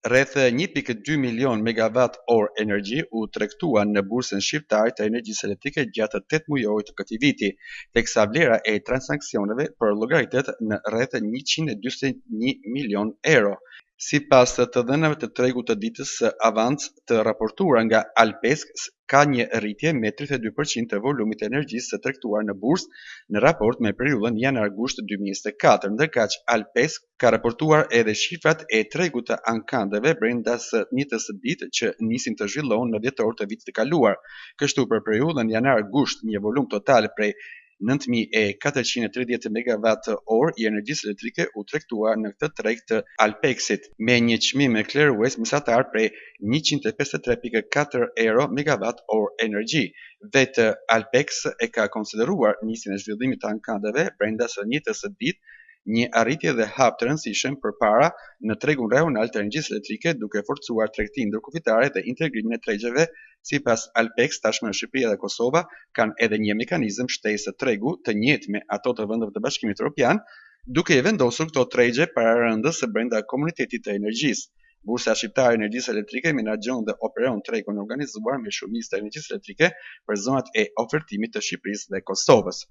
Rreth 1.2 milion megawatt orë energji u tregtuan në bursën shqiptare të energjisë elektrike gjatë 8 muajve të këtij viti, teksa vlera e transaksioneve për llogaritet në rreth 141 milion euro. Sipas të dhënave të tregut të ditës së avancë të raportuar nga Alpesk, ka një rritje me 32% të volumit të energjisë së tregtuar në bursë në raport me periudhën janar-gusht 2024, ndërkaq Alpesk ka raportuar edhe shifrat e tregut të ankandeve brenda së njëjtës së ditë që nisin të zhvillohen në dhjetor të vitit të kaluar. Kështu për periudhën janar-gusht një volum total prej 9.430 megawatt orë i energjisë elektrike u tregtua në këtë treg të Alpeksit, me një çmim klerues mesatar prej 153.4 euro megawatt orë energji. Vetë Alpex e ka konsideruar nisjen e zhvillimit të ankandeve brenda së njëjtës së ditë një arritje dhe hap të rëndësishëm përpara në tregun rajonal të energjisë elektrike, duke forcuar tregtinë ndërkufitare dhe integrimin e tregjeve. Sipas Alpex, tashmë Shqipëria dhe Kosova kanë edhe një mekanizëm shtesë tregu të njëjtë me ato të vendeve të Bashkimit Evropian, duke i vendosur këto tregje pararëndës brenda komunitetit të energjisë. Bursa shqiptare e energjisë elektrike menaxhon dhe operon tregun organizuar me shumicë të energjisë elektrike për zonat e ofertimit të Shqipërisë dhe Kosovës.